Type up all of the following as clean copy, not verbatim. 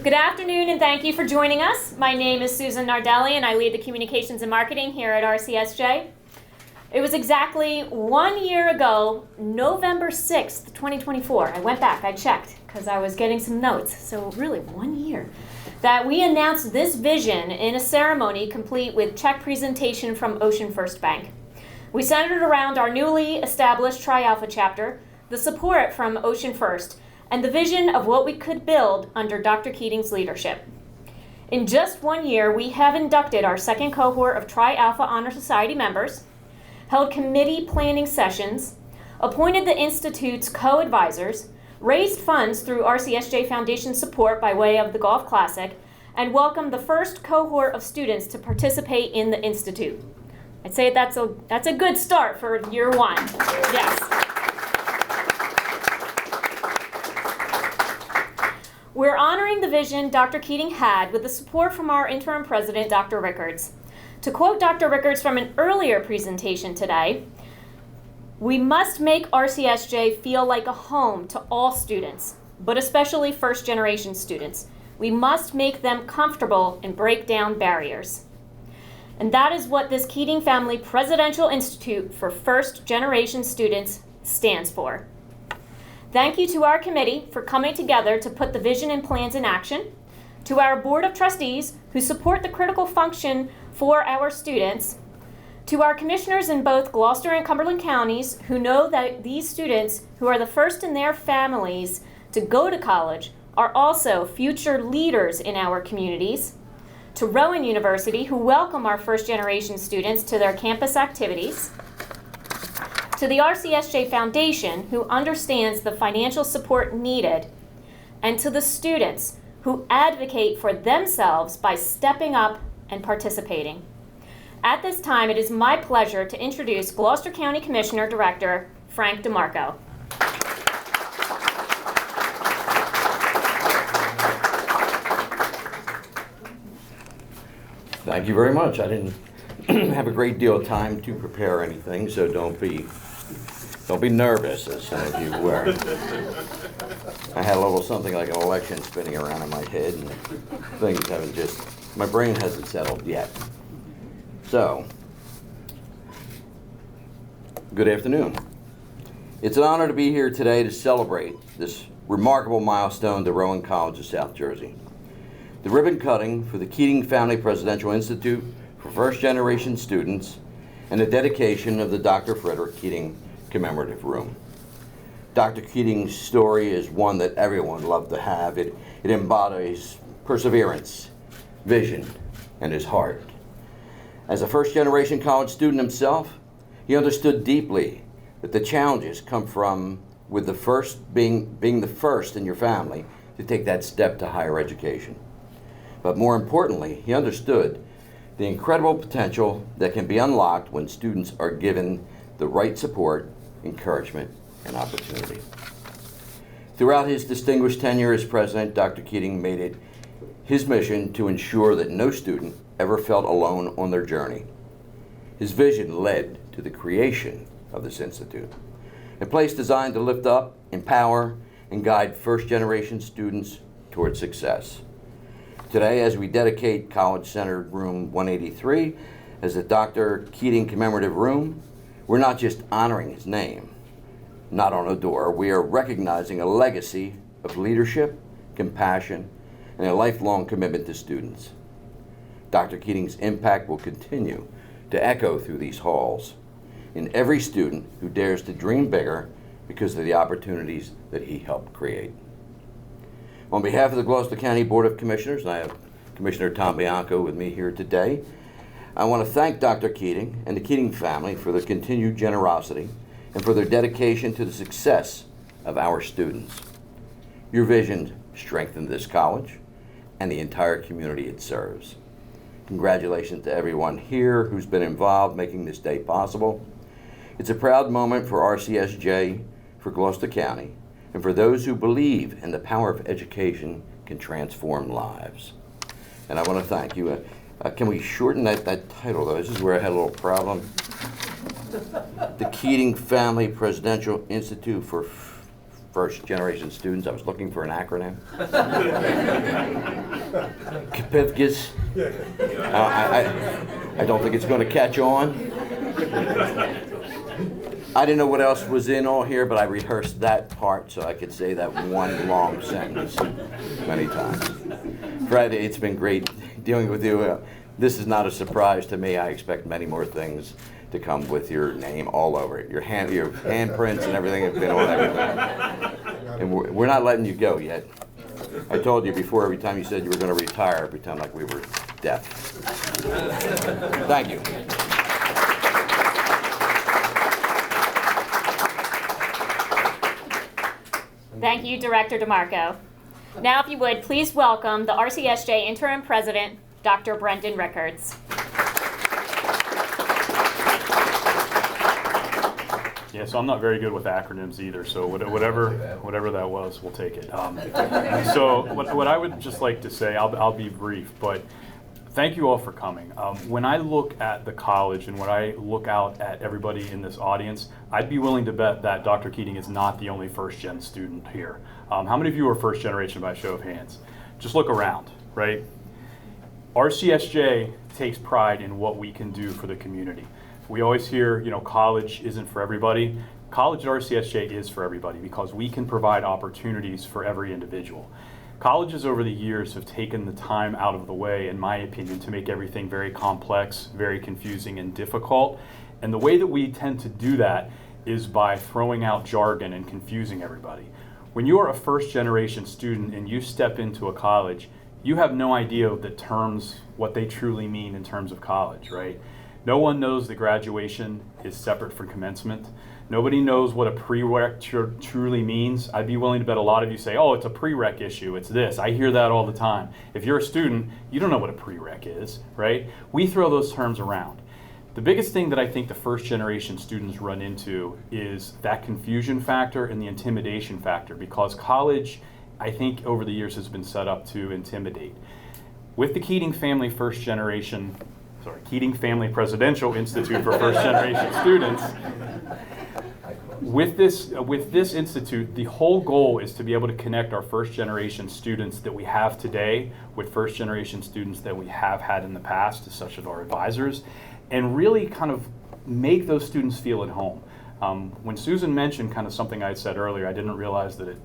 Good afternoon and thank you for joining us. My name is Susan Nardelli and I lead the communications and marketing here at RCSJ. It was exactly 1 year ago, November 6th, 2024. I went back, I checked because I was getting some notes. So really 1 year that we announced this vision in a ceremony complete with check presentation from Ocean First Bank. We centered around our newly established Tri Alpha chapter, the support from Ocean First, and the vision of what we could build under Dr. Keating's leadership. In just 1 year, we have inducted our second cohort of Tri Alpha Honor Society members, held committee planning sessions, appointed the Institute's co-advisors, raised funds through RCSJ Foundation support by way of the Golf Classic, and welcomed the first cohort of students to participate in the Institute. I'd say that's a good start for year one. Yes. We're honoring the vision Dr. Keating had with the support from our interim president, Dr. Rickards. To quote Dr. Rickards from an earlier presentation today, "We must make RCSJ feel like a home to all students, but especially first-generation students. We must make them comfortable and break down barriers." And that is what this Keating Family Presidential Institute for first-generation students stands for. Thank you to our committee for coming together to put the vision and plans in action, to our board of trustees who support the critical function for our students, to our commissioners in both Gloucester and Cumberland counties who know that these students, who are the first in their families to go to college, are also future leaders in our communities, to Rowan University who welcome our first generation students to their campus activities, to the RCSJ Foundation, who understands the financial support needed, and to the students who advocate for themselves by stepping up and participating. At this time, it is my pleasure to introduce Gloucester County Commissioner Director Frank DeMarco. Thank you very much. I didn't have a great deal of time to prepare anything, so don't be nervous, as some of you were. I had a little something like an election spinning around in my head, and things haven't my brain hasn't settled yet. So, good afternoon. It's an honor to be here today to celebrate this remarkable milestone to Rowan College of South Jersey. The ribbon cutting for the Keating Family Presidential Institute for first-generation students and the dedication of the Dr. Frederick Keating Commemorative Room. Dr. Keating's story is one that everyone loved to have. It embodies perseverance, vision, and his heart. As a first-generation college student himself, he understood deeply that the challenges come from with the first being the first in your family to take that step to higher education. But more importantly, he understood the incredible potential that can be unlocked when students are given the right support, encouragement, and opportunity. Throughout his distinguished tenure as president, Dr. Keating made it his mission to ensure that no student ever felt alone on their journey. His vision led to the creation of this institute, a place designed to lift up, empower, and guide first-generation students toward success. Today, as we dedicate College-Centered Room 183 as the Dr. Keating Commemorative Room, we're not just honoring his name, not on a door. We are recognizing a legacy of leadership, compassion, and a lifelong commitment to students. Dr. Keating's impact will continue to echo through these halls in every student who dares to dream bigger because of the opportunities that he helped create. On behalf of the Gloucester County Board of Commissioners, and I have Commissioner Tom Bianco with me here today, I want to thank Dr. Keating and the Keating family for their continued generosity and for their dedication to the success of our students. Your vision strengthened this college and the entire community it serves. Congratulations to everyone here who's been involved making this day possible. It's a proud moment for RCSJ, for Gloucester County, and for those who believe in the power of education can transform lives. And I want to thank you. Can we shorten that title, though? This is where I had a little problem. The Keating Family Presidential Institute for first-generation students. I was looking for an acronym. Kapithgis. I don't think it's going to catch on. I didn't know what else was in all here, but I rehearsed that part so I could say that one long sentence many times. Fred, it's been great dealing with you. This is not a surprise to me. I expect many more things to come with your name all over it. Your handprints and everything have been on everything. And we're not letting you go yet. I told you before, every time you said you were going to retire, I pretend like we were deaf. Thank you. Thank you, Director DeMarco. Now, if you would, please welcome the RCSJ Interim President, Dr. Brendan Rickards. Yeah, so I'm not very good with acronyms either, so whatever that was, we'll take it. So what I would just like to say, I'll be brief, but thank you all for coming. When I look at the college and when I look out at everybody in this audience, I'd be willing to bet that Dr. Keating is not the only first-gen student here. How many of you are first generation by show of hands? Just look around, right? RCSJ takes pride in what we can do for the community. We always hear, college isn't for everybody. College at RCSJ is for everybody because we can provide opportunities for every individual. Colleges over the years have taken the time out of the way, in my opinion, to make everything very complex, very confusing, and difficult. And the way that we tend to do that is by throwing out jargon and confusing everybody. When you are a first-generation student and you step into a college, you have no idea the terms, what they truly mean in terms of college, right? No one knows that graduation is separate from commencement. Nobody knows what a prereq truly means. I'd be willing to bet a lot of you say, oh, it's a prereq issue, it's this. I hear that all the time. If you're a student, you don't know what a prereq is, right? We throw those terms around. The biggest thing that I think the first generation students run into is that confusion factor and the intimidation factor, because college, I think over the years has been set up to intimidate. With the Keating Family Presidential Institute for First Generation Students, with this institute, the whole goal is to be able to connect our first generation students that we have today with first generation students that we have had in the past, such as our advisors, and really kind of make those students feel at home. When Susan mentioned kind of something I said earlier, I didn't realize that it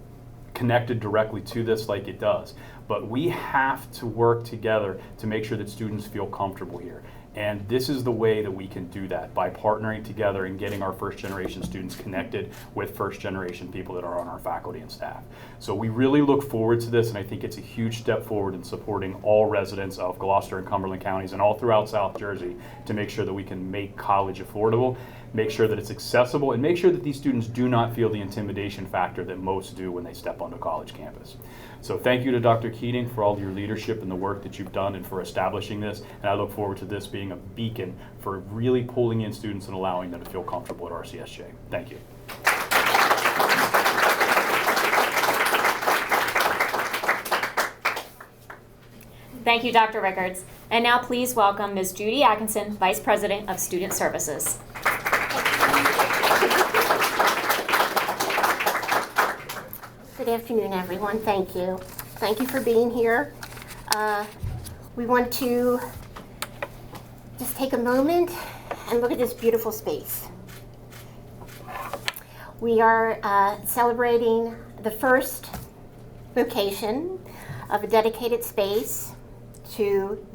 connected directly to this like it does. But we have to work together to make sure that students feel comfortable here. And this is the way that we can do that, by partnering together and getting our first generation students connected with first generation people that are on our faculty and staff. So we really look forward to this, and I think it's a huge step forward in supporting all residents of Gloucester and Cumberland counties and all throughout South Jersey to make sure that we can make college affordable, make sure that it's accessible, and make sure that these students do not feel the intimidation factor that most do when they step onto college campus. So thank you to Dr. Keating for all your leadership and the work that you've done and for establishing this. And I look forward to this being a beacon for really pulling in students and allowing them to feel comfortable at RCSJ. Thank you. Thank you, Dr. Rickards. And now please welcome Ms. Judy Atkinson, Vice President of Student Services. Good afternoon, everyone. Thank you. Thank you for being here. We want to just take a moment and look at this beautiful space. We are celebrating the first location of a dedicated space to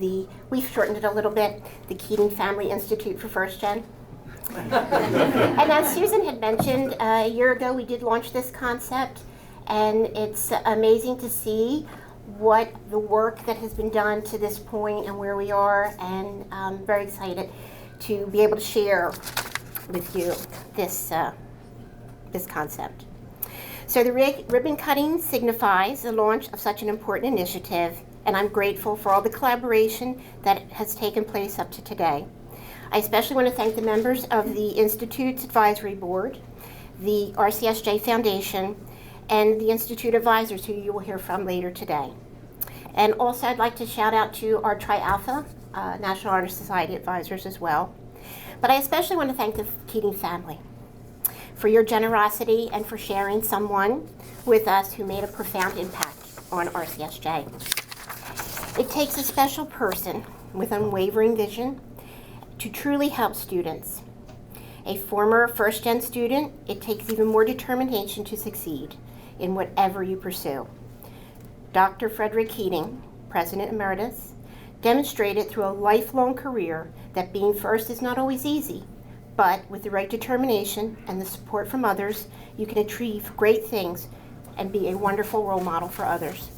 we've shortened it a little bit, the Keating Family Institute for First Gen. And as Susan had mentioned, a year ago we did launch this concept. And it's amazing to see what the work that has been done to this point and where we are, and I'm very excited to be able to share with you this concept. So the ribbon cutting signifies the launch of such an important initiative, and I'm grateful for all the collaboration that has taken place up to today. I especially want to thank the members of the Institute's Advisory Board, the RCSJ Foundation, and the Institute Advisors, who you will hear from later today. And also I'd like to shout out to our Tri Alpha National Honor Society advisors as well. But I especially want to thank the Keating family for your generosity and for sharing someone with us who made a profound impact on RCSJ. It takes a special person with unwavering vision to truly help students. A former first-gen student, it takes even more determination to succeed in whatever you pursue. Dr. Frederick Keating, President Emeritus, demonstrated through a lifelong career that being first is not always easy, but with the right determination and the support from others, you can achieve great things and be a wonderful role model for others.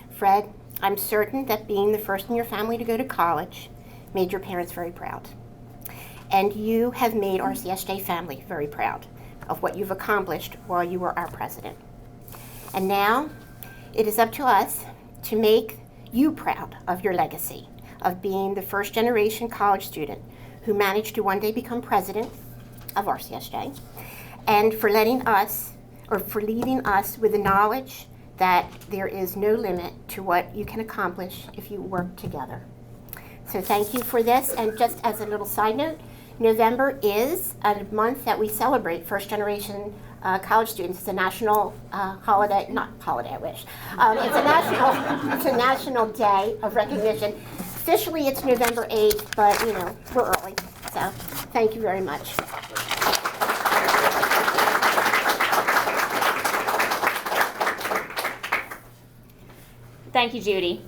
Fred, I'm certain that being the first in your family to go to college made your parents very proud. And you have made RCSJ family very proud of what you've accomplished while you were our president. And now, it is up to us to make you proud of your legacy of being the first generation college student who managed to one day become president of RCSJ, and for leading us with the knowledge that there is no limit to what you can accomplish if you work together. So thank you for this, and just as a little side note, November is a month that we celebrate first generation college students. It's a national holiday, not holiday, I wish. It's a national day of recognition. Officially it's November 8th, but you know, we're early. So thank you very much. Thank you, Judy.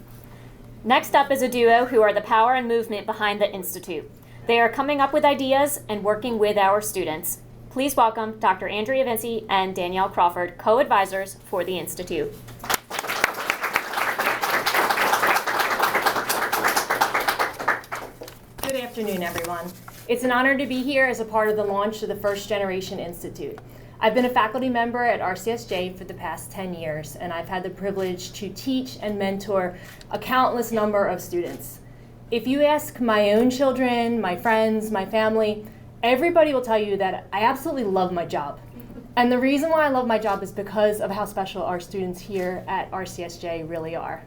Next up is a duo who are the power and movement behind the Institute. They are coming up with ideas and working with our students. Please welcome Dr. Andrea Vinci and Danielle Crawford, co-advisors for the Institute. Good afternoon, everyone. It's an honor to be here as a part of the launch of the First Generation Institute. I've been a faculty member at RCSJ for the past 10 years, and I've had the privilege to teach and mentor a countless number of students. If you ask my own children, my friends, my family, everybody will tell you that I absolutely love my job. And the reason why I love my job is because of how special our students here at RCSJ really are.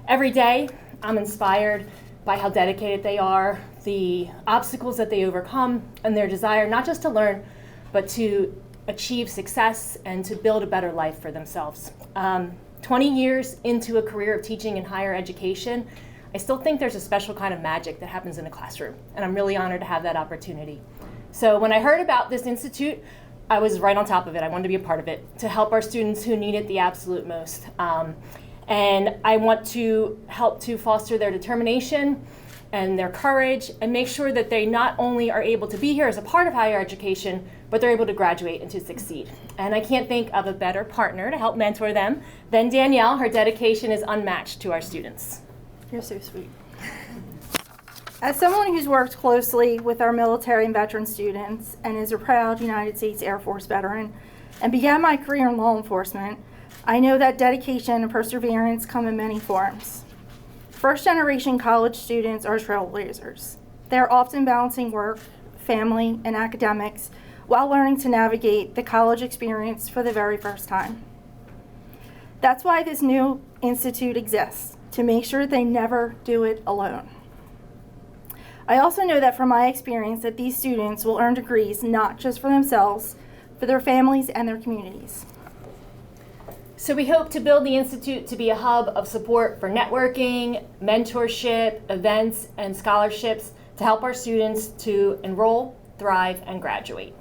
Every day, I'm inspired by how dedicated they are, the obstacles that they overcome, and their desire not just to learn, but to achieve success and to build a better life for themselves. 20 years into a career of teaching in higher education, I still think there's a special kind of magic that happens in a classroom, and I'm really honored to have that opportunity. So when I heard about this institute, I was right on top of it. I wanted to be a part of it to help our students who need it the absolute most. And I want to help to foster their determination and their courage and make sure that they not only are able to be here as a part of higher education, but they're able to graduate and to succeed. And I can't think of a better partner to help mentor them than Danielle. Her dedication is unmatched to our students. You're so sweet. As someone who's worked closely with our military and veteran students and is a proud United States Air Force veteran and began my career in law enforcement, I know that dedication and perseverance come in many forms. First generation college students are trailblazers. They're often balancing work, family, and academics while learning to navigate the college experience for the very first time. That's why this new institute exists, to make sure they never do it alone. I also know that from my experience that these students will earn degrees not just for themselves, for their families and their communities. So we hope to build the Institute to be a hub of support for networking, mentorship, events, and scholarships to help our students to enroll, thrive, and graduate.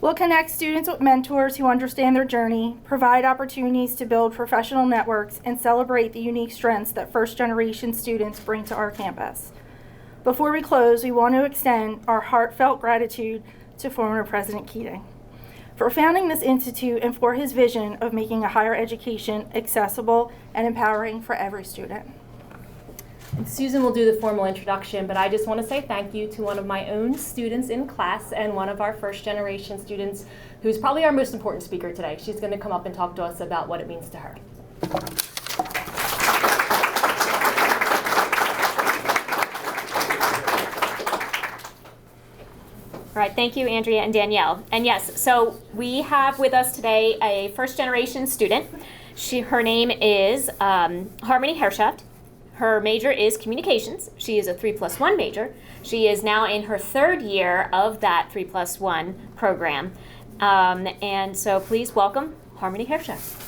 We'll connect students with mentors who understand their journey, provide opportunities to build professional networks, and celebrate the unique strengths that first-generation students bring to our campus. Before we close, we want to extend our heartfelt gratitude to former President Keating for founding this institute and for his vision of making a higher education accessible and empowering for every student. And Susan will do the formal introduction, but I just want to say thank you to one of my own students in class and one of our first generation students who's probably our most important speaker today. She's going to come up and talk to us about what it means to her. All right, thank you, Andrea and Danielle. And yes, so we have with us today a first generation student. Her name is Harmony Hershaft. Her major is communications. She is a 3+1 major. She is now in her third year of that 3+1 program. And so please welcome Harmony Hershaft.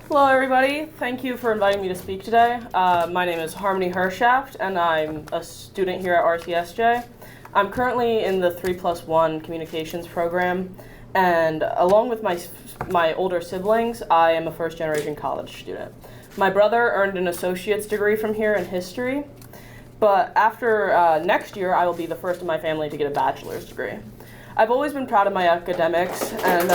Hello, everybody. Thank you for inviting me to speak today. My name is Harmony Hershaft, and I'm a student here at RCSJ. I'm currently in the 3+1 communications program, and along with my older siblings, I am a first-generation college student. My brother earned an associate's degree from here in history, but after next year, I will be the first in my family to get a bachelor's degree. I've always been proud of my academics, and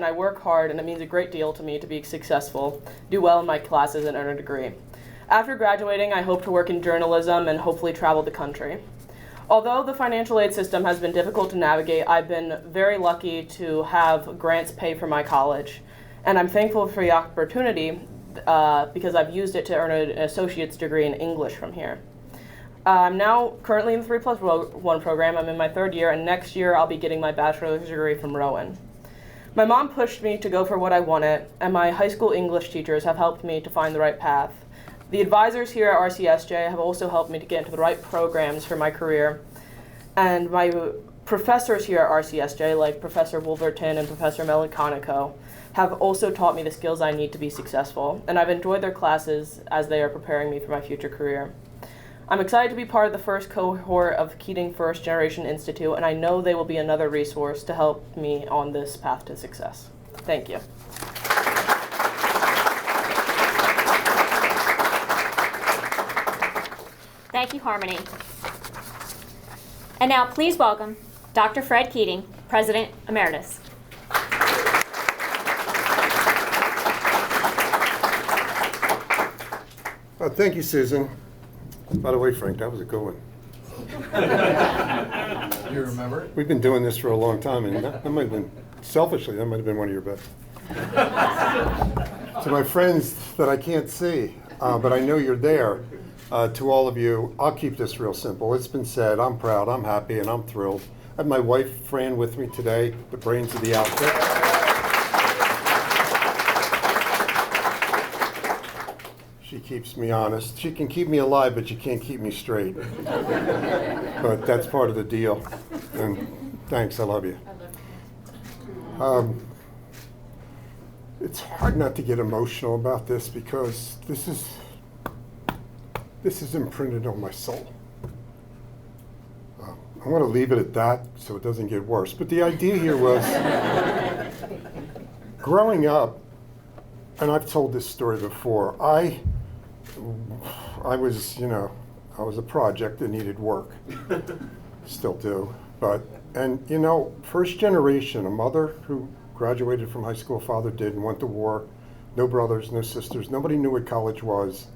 I work hard, and it means a great deal to me to be successful, do well in my classes, and earn a degree. After graduating, I hope to work in journalism and hopefully travel the country. Although the financial aid system has been difficult to navigate, I've been very lucky to have grants pay for my college, and I'm thankful for the opportunity because I've used it to earn an associate's degree in English from here. I'm now currently in the 3+1 program. I'm in my third year, and next year I'll be getting my bachelor's degree from Rowan. My mom pushed me to go for what I wanted, and my high school English teachers have helped me to find the right path. The advisors here at RCSJ have also helped me to get into the right programs for my career, and my professors here at RCSJ, like Professor Wolverton and Professor Meliconico, have also taught me the skills I need to be successful, and I've enjoyed their classes as they are preparing me for my future career. I'm excited to be part of the first cohort of Keating First Generation Institute, and I know they will be another resource to help me on this path to success. Thank you. Thank you, Harmony. And now please welcome Dr. Fred Keating, President Emeritus. Thank you, Susan. By the way, Frank, that was a good one. You remember it? We've been doing this for a long time, and that might have been, selfishly, that might have been one of your best. To my friends that I can't see, but I know you're there, to all of you, I'll keep this real simple. It's been said, I'm proud, I'm happy, and I'm thrilled. I have my wife, Fran, with me today, the brains of the outfit. She keeps me honest. She can keep me alive, but she can't keep me straight. But that's part of the deal. And thanks, I love you. It's hard not to get emotional about this because this is imprinted on my soul. I want to leave it at that so it doesn't get worse. But the idea here was, growing up, and I've told this story before, I was, I was a project that needed work. Still do. And first generation, a mother who graduated from high school, father did, and went to war, no brothers, no sisters, nobody knew what college was.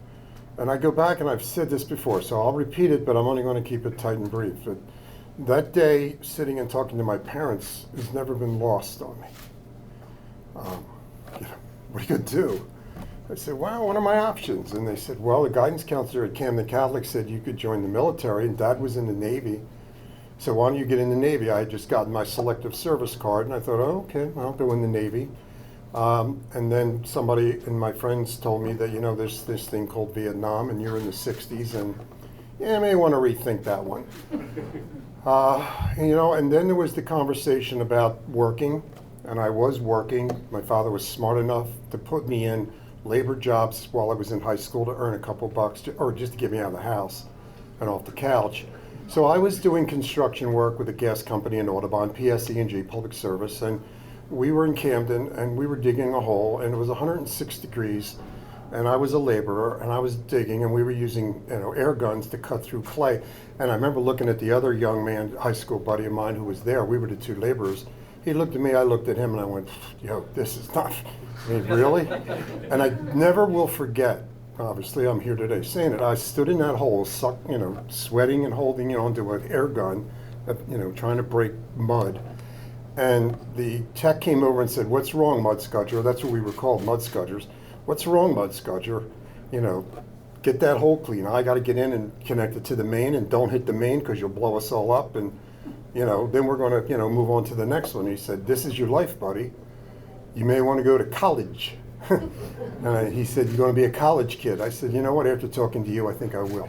And I go back, and I've said this before, so I'll repeat it, but I'm only going to keep it tight and brief. But that day, sitting and talking to my parents has never been lost on me. What are you going to do? I said, well, what are my options? And they said, well, the guidance counselor at Camden Catholic said you could join the military, and Dad was in the Navy. So why don't you get in the Navy? I had just gotten my selective service card, and I thought, oh, okay, I'll go in the Navy. And then somebody and my friends told me that, there's this thing called Vietnam, and you're in the 60s, and I may want to rethink that one. And then there was the conversation about working, and I was working. My father was smart enough to put me in labor jobs while I was in high school to earn a couple bucks, or just to get me out of the house and off the couch. So I was doing construction work with a gas company in Audubon, PSE&G, Public Service, and we were in Camden, and we were digging a hole, and it was 106 degrees, and I was a laborer, and I was digging, and we were using air guns to cut through clay. And I remember looking at the other young man, high school buddy of mine who was there. We were the two laborers. He looked at me, I looked at him, and I went, this is not, really? And I never will forget, obviously I'm here today saying it, I stood in that hole, sweating and holding onto an air gun, trying to break mud. And the tech came over and said, what's wrong, Mudskudger? That's what we were called, Mudskudgers. What's wrong, Mudskudger? Get that hole clean. I got to get in and connect it to the main, and don't hit the main because you'll blow us all up. And then we're going to, move on to the next one. He said, this is your life, buddy. You may want to go to college. And he said, you're going to be a college kid. I said, you know what, after talking to you, I think I will.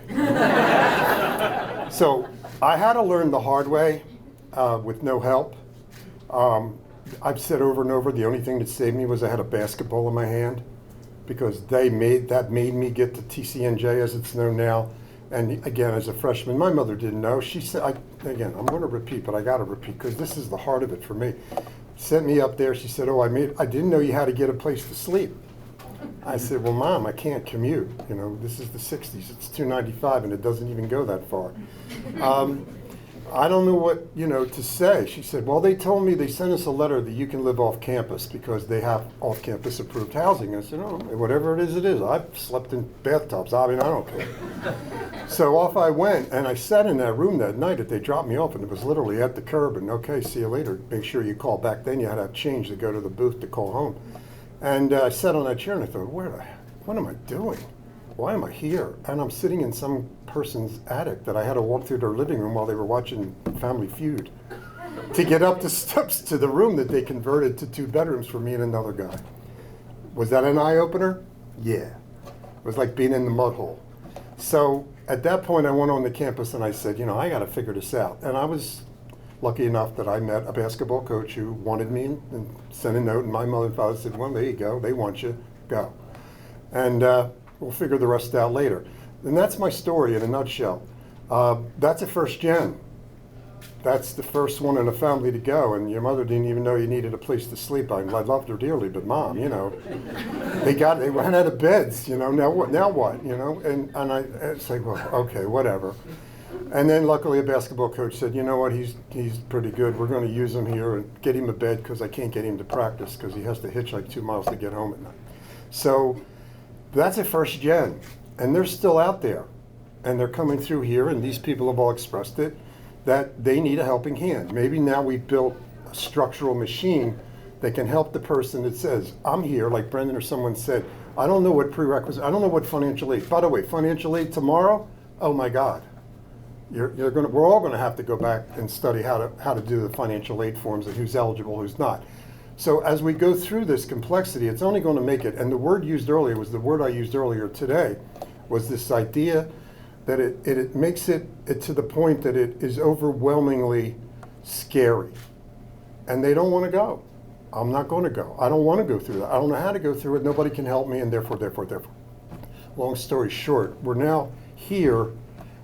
So I had to learn the hard way. with no help. I've said over and over, the only thing that saved me was I had a basketball in my hand, because that made me get to TCNJ, as it's known now. And again, as a freshman, my mother didn't know. She said, again, I'm going to repeat, but I got to repeat because this is the heart of it for me. Sent me up there. She said, "Oh, I didn't know you had to get a place to sleep." I said, "Well, Mom, I can't commute. You know, this is the '60s. It's 295, and it doesn't even go that far." I don't know what, to say. She said, "Well, they told me they sent us a letter that you can live off campus because they have off-campus approved housing." I said, "Oh, whatever it is, it is. I've slept in bathtubs. I mean, I don't care." So off I went, and I sat in that room that night that they dropped me off, and it was literally at the curb, and okay, see you later. Make sure you call. Back then, you had to have change to go to the booth to call home. And I sat on that chair, and I thought, what am I doing? Why am I here? And I'm sitting in some person's attic that I had to walk through their living room while they were watching Family Feud to get up the steps to the room that they converted to 2 bedrooms for me and another guy. Was that an eye-opener? Yeah. It was like being in the mud hole. So at that point, I went on the campus and I said, I got to figure this out. And I was lucky enough that I met a basketball coach who wanted me and sent a note. And my mother and father said, "Well, there you go. They want you. Go." And we'll figure the rest out later. And that's my story in a nutshell. That's a first gen. That's the first one in a family to go, and your mother didn't even know you needed a place to sleep. I loved her dearly, but Mom, they ran out of beds, now what, and it's like, well, okay, whatever. And then luckily a basketball coach said, "You know what, he's pretty good. We're going to use him here and get him a bed because I can't get him to practice because he has to hitchhike 2 miles to get home at night." So that's a first gen, and they're still out there, and they're coming through here, and these people have all expressed it, that they need a helping hand. Maybe now we've built a structural machine that can help the person that says, "I'm here," like Brendan or someone said, "I don't know what prerequisite, I don't know what financial aid." By the way, financial aid tomorrow, oh my God. We're all gonna have to go back and study how to do the financial aid forms and who's eligible, who's not. So as we go through this complexity, it's only going to make it, and the word used earlier was the word I used earlier today, was this idea that it makes it to the point that it is overwhelmingly scary. And they don't want to go. I'm not going to go. I don't want to go through that. I don't know how to go through it. Nobody can help me, and therefore. Long story short, we're now here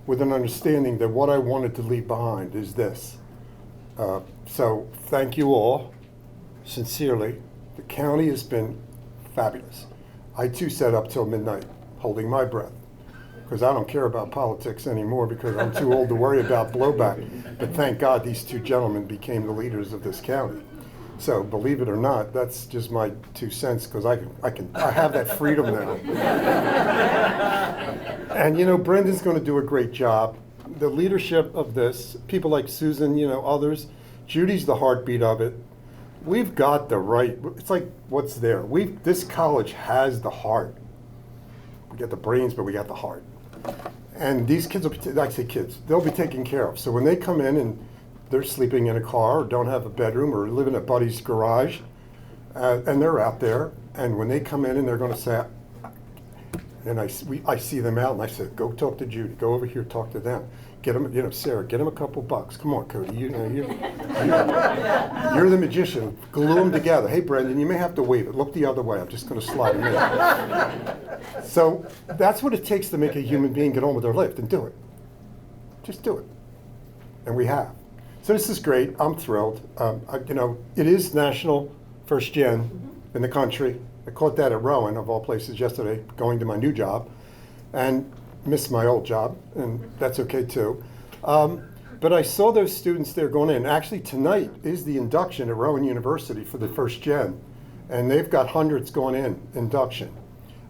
with an understanding that what I wanted to leave behind is this. So thank you all. Sincerely, the county has been fabulous. I too sat up till midnight, holding my breath, because I don't care about politics anymore because I'm too old to worry about blowback. But thank God these 2 gentlemen became the leaders of this county. So believe it or not, that's just my 2 cents because I have that freedom now. And Brendan's going to do a great job. The leadership of this, people like Susan, others, Judy's the heartbeat of it. We've got the right, it's like what's there. This college has the heart. We got the brains, but we got the heart. And these kids will be, I say kids, they'll be taken care of. So when they come in and they're sleeping in a car or don't have a bedroom or live in a buddy's garage, and they're out there, and when they come in and they're going to say, and I see them out and I said, "Go talk to Judy, go over here, talk to them. Get them, Sarah, get them a couple bucks. Come on, Cody, you're the magician. Glue them together. Hey, Brendan, you may have to wave it. Look the other way. I'm just going to slide them in." So that's what it takes to make a human being get on with their life and do it. Just do it. And we have. So this is great. I'm thrilled. It is national first gen in the country. I caught that at Rowan, of all places, yesterday, going to my new job, and missed my old job, and that's okay too. But I saw those students there going in. Actually, tonight is the induction at Rowan University for the first gen, and they've got hundreds going in, induction.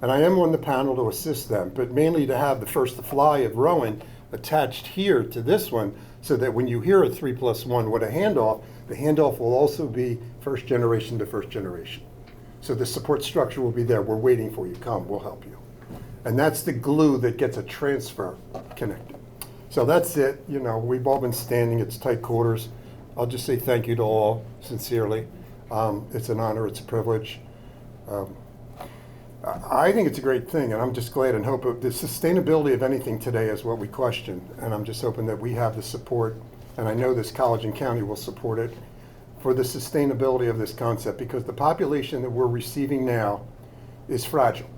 And I am on the panel to assist them, but mainly to have the first to fly of Rowan attached here to this one, so that when you hear a 3+1 with a handoff, the handoff will also be first generation to first generation. So the support structure will be there. We're waiting for you. Come, we'll help you. And that's the glue that gets a transfer connected. So that's it. We've all been standing. It's tight quarters. I'll just say thank you to all, sincerely. It's an honor. It's a privilege. I think it's a great thing, and I'm just glad and hope the sustainability of anything today is what we question. And I'm just hoping that we have the support and I know this college and county will support it, for the sustainability of this concept, because the population that we're receiving now is fragile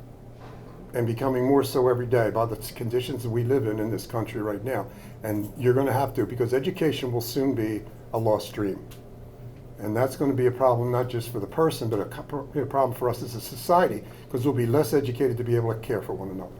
and becoming more so every day by the conditions that we live in this country right now. And you're going to have to, because education will soon be a lost dream. And that's going to be a problem not just for the person, but a problem for us as a society, because we'll be less educated to be able to care for one another.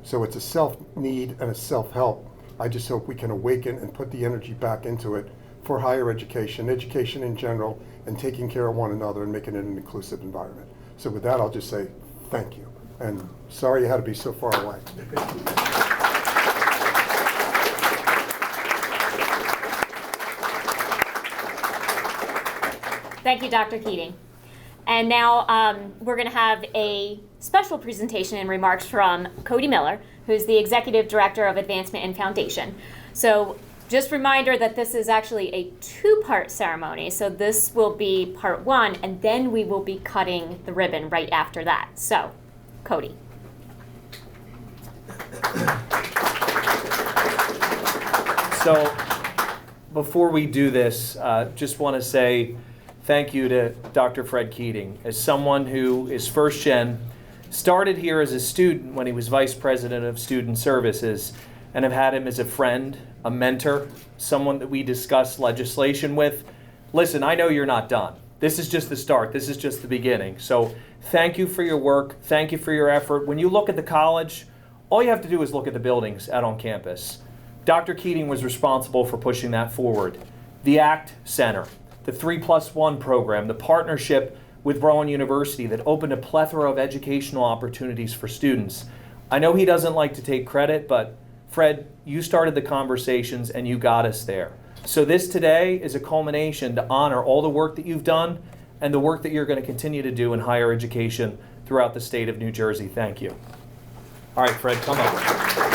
So it's a self-need and a self-help. I just hope we can awaken and put the energy back into it for higher education, education in general, and taking care of one another and making it an inclusive environment. So with that, I'll just say thank you. And sorry you had to be so far away. Thank you, Dr. Keating. And now we're going to have a special presentation and remarks from Cody Miller, who's the Executive Director of Advancement and Foundation. So just a reminder that this is actually a two-part ceremony. So this will be part one, and then we will be cutting the ribbon right after that. So, Cody. So before we do this, just want to say thank you to Dr. Fred Keating. As someone who is first gen, started here as a student when he was Vice President of Student Services, and have had him as a friend, a mentor, someone that we discuss legislation with. Listen, I know you're not done. This is just the start. This is just the beginning. So thank you for your work. Thank you for your effort. When you look at the college, all you have to do is look at the buildings out on campus. Dr. Keating was responsible for pushing that forward. The ACT Center, the 3+1 program, the partnership with Rowan University that opened a plethora of educational opportunities for students. I know he doesn't like to take credit, but Fred, you started the conversations and you got us there. So this today is a culmination to honor all the work that you've done and the work that you're going to continue to do in higher education throughout the state of New Jersey. Thank you. All right, Fred, come up.